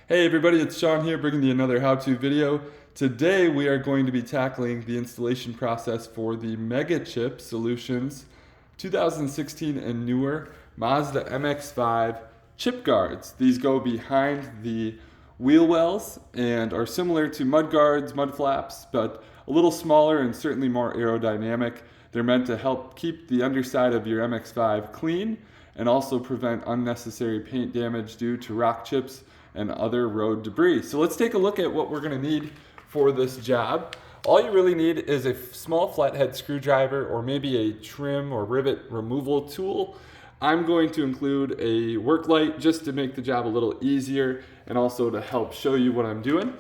Hey everybody, it's Sean here bringing you another how-to video. Today we are going to be tackling the installation process for the Megachip Solutions 2016 and newer Mazda MX-5 chip guards. These go behind the wheel wells and are similar to mud guards, mud flaps, but a little smaller and certainly more aerodynamic. They're meant to help keep the underside of your MX-5 clean and also prevent unnecessary paint damage due to rock chips and other road debris. So let's take a look at what we're going to need for this job. All you really need is a small flathead screwdriver or maybe a trim or rivet removal tool. I'm going to include a work light just to make the job a little easier and also to help show you what I'm doing.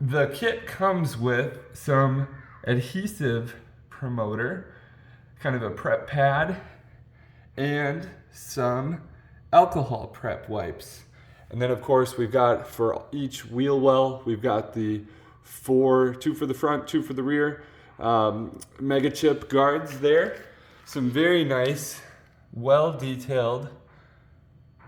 The kit comes with some adhesive promoter, kind of a prep pad, and some alcohol prep wipes. And then of course we've got for each wheel well, we've got the two for the front, two for the rear, Megachip guards there. Some very nice, well-detailed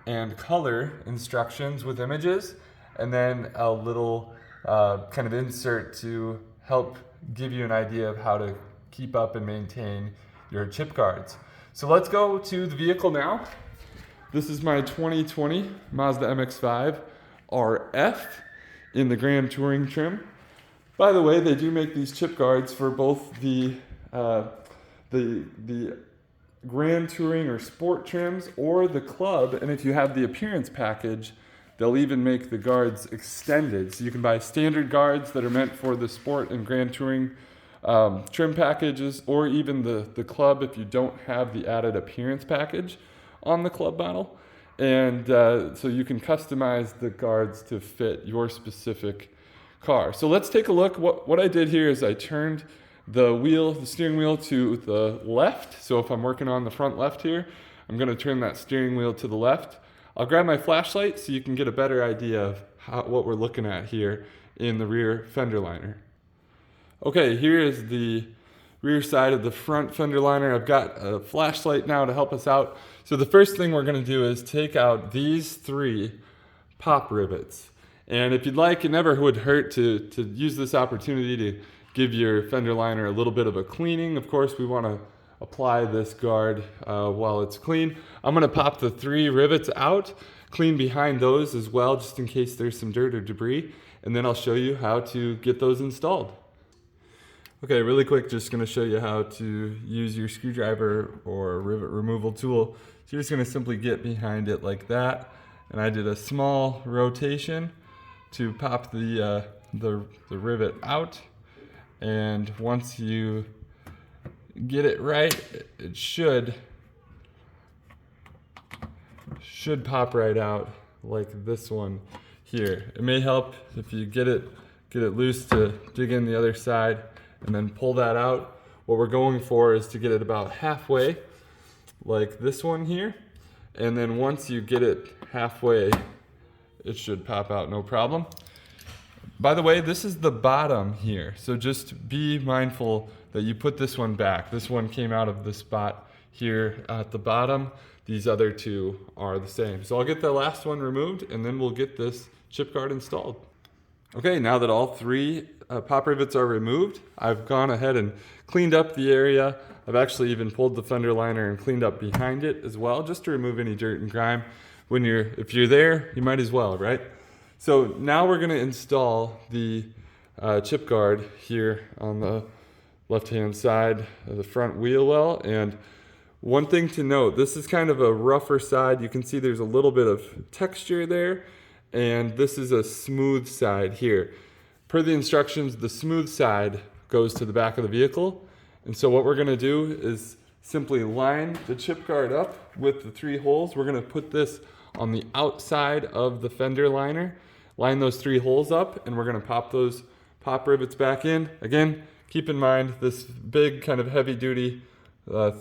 and color instructions with images, and then a little kind of insert to help give you an idea of how to keep up and maintain your chip guards. So let's go to the vehicle now. This is my 2020 Mazda MX-5 RF in the Grand Touring trim. By the way, they do make these chip guards for both the Grand Touring or Sport trims or the Club, and if you have the Appearance package, they'll even make the guards extended. So you can buy standard guards that are meant for the Sport and Grand Touring trim packages, or even the Club if you don't have the added Appearance package on the Club model. And so you can customize the guards to fit your specific car. So let's take a look. What I did here is I turned the steering wheel to the left. So if I'm working on the front left here, I'm going to turn that steering wheel to the left. I'll grab my flashlight so you can get a better idea of what we're looking at here in the rear fender liner. Okay, here is the rear side of the front fender liner. I've got a flashlight now to help us out. So the first thing we're going to do is take out these 3 pop rivets. And if you'd like, it never would hurt to use this opportunity to give your fender liner a little bit of a cleaning. Of course, we want to apply this guard while it's clean. I'm going to pop the 3 rivets out, clean behind those as well, just in case there's some dirt or debris, and then I'll show you how to get those installed. Okay, really quick, just going to show you how to use your screwdriver or rivet removal tool. So you're just going to simply get behind it like that, and I did a small rotation to pop the rivet out, and once you get it right, it should pop right out like this one here. It may help if you get it loose to dig in the other side and then pull that out. What we're going for is to get it about halfway, like this one here. And then once you get it halfway, it should pop out no problem. By the way, this is the bottom here. So just be mindful that you put this one back. This one came out of the spot here at the bottom. These other 2 are the same. So I'll get the last one removed and then we'll get this chip guard installed. Okay, now that all 3 pop rivets are removed, I've gone ahead and cleaned up the area. I've actually even pulled the fender liner and cleaned up behind it as well, just to remove any dirt and grime. If you're there, you might as well, right? So now we're going to install the chip guard here on the left-hand side of the front wheel well. And one thing to note, this is kind of a rougher side. You can see there's a little bit of texture there, and this is a smooth side here. Per the instructions, the smooth side goes to the back of the vehicle. And so what we're going to do is simply line the chip guard up with the 3 holes. We're going to put this on the outside of the fender liner, line those 3 holes up, and we're going to pop those pop rivets back in. Again, keep in mind this big kind of heavy duty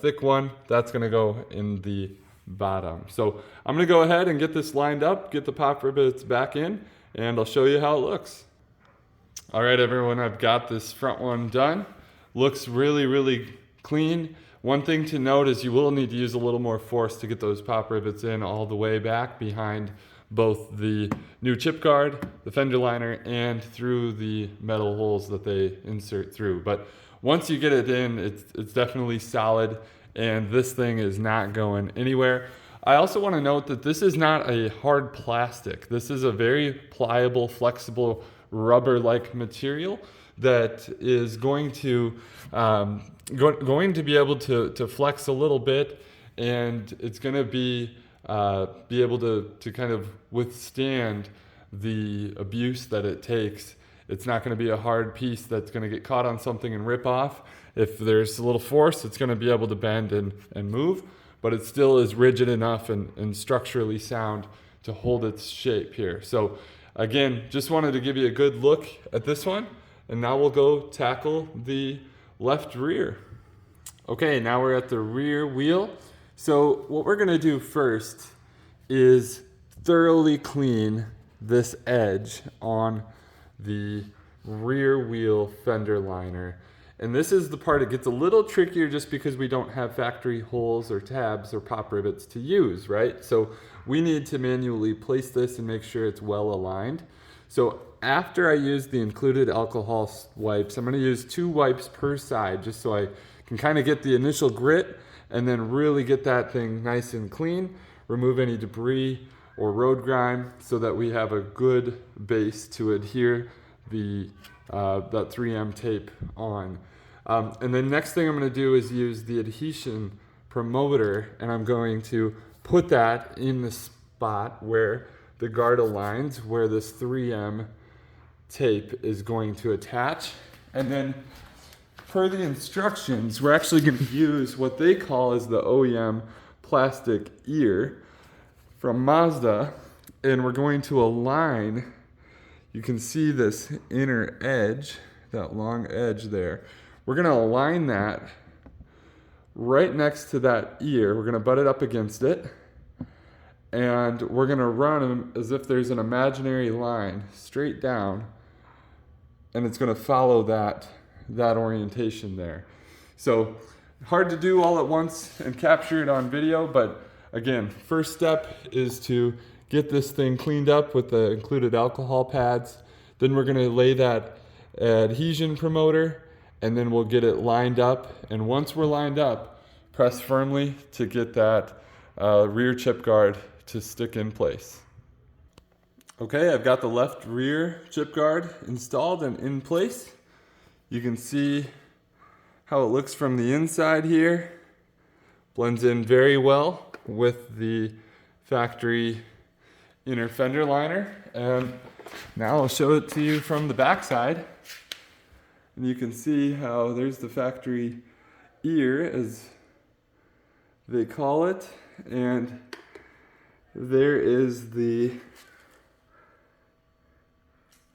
thick one, that's going to go in the bottom. So I'm going to go ahead and get this lined up, get the pop rivets back in, and I'll show you how it looks. All right, everyone, I've got this front one done. Looks really, really clean. One thing to note is you will need to use a little more force to get those pop rivets in all the way back behind both the new chip guard, the fender liner, and through the metal holes that they insert through. But once you get it in, it's definitely solid, and this thing is not going anywhere. I also want to note that this is not a hard plastic. This is a very pliable, flexible, rubber-like material that is going to be able to flex a little bit, and it's going to be able to kind of withstand the abuse that it takes. It's not going to be a hard piece that's going to get caught on something and rip off. If there's a little force, it's going to be able to bend and move, but it still is rigid enough and structurally sound to hold its shape here. So again, just wanted to give you a good look at this one, and now we'll go tackle the left rear. Okay, now we're at the rear wheel. So what we're gonna do first is thoroughly clean this edge on the rear wheel fender liner. And this is the part that gets a little trickier just because we don't have factory holes or tabs or pop rivets to use, right? So we need to manually place this and make sure it's well aligned. So after I use the included alcohol wipes, I'm gonna use 2 wipes per side just so I can kind of get the initial grit and then really get that thing nice and clean, remove any debris or road grime so that we have a good base to adhere that 3M tape on. And then next thing I'm going to do is use the adhesion promoter, and I'm going to put that in the spot where the guard aligns, where this 3M tape is going to attach. And then per the instructions, we're actually going to use what they call as the OEM plastic ear from Mazda, and we're going to align, you can see this inner edge, that long edge there. We're gonna align that right next to that ear. We're gonna butt it up against it, and we're gonna run them as if there's an imaginary line straight down, and it's gonna follow that orientation there. So hard to do all at once and capture it on video, but again, first step is to get this thing cleaned up with the included alcohol pads. Then we're gonna lay that adhesion promoter, and then we'll get it lined up. And once we're lined up, press firmly to get that rear chip guard to stick in place. Okay, I've got the left rear chip guard installed and in place. You can see how it looks from the inside here. Blends in very well with the factory inner fender liner. And now I'll show it to you from the back side. And you can see how there's the factory ear, as they call it, and there is the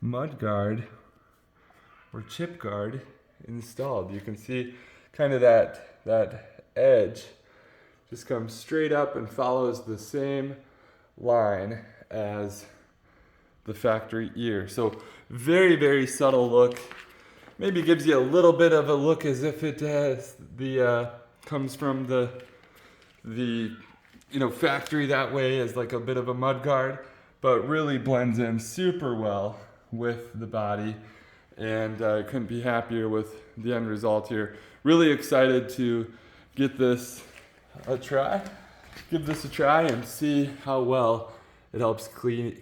mud guard or chip guard installed. You can see kind of that edge just comes straight up and follows the same line as the factory ear. So very, very subtle look. Maybe gives you a little bit of a look as if it has comes from the factory that way, as like a bit of a mud guard, but really blends in super well with the body, and I couldn't be happier with the end result here. Really excited to give this a try and see how well it helps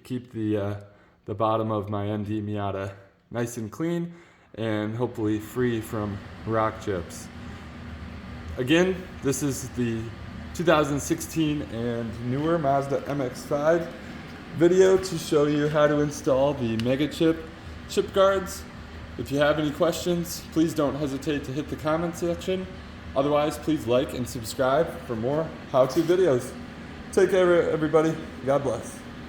keep the bottom of my ND Miata nice and clean and hopefully free from rock chips. Again, this is the 2016 and newer Mazda MX-5 video to show you how to install the Megachip chip guards. If you have any questions, please don't hesitate to hit the comment section. Otherwise, please like and subscribe for more how-to videos. Take care, everybody. God bless.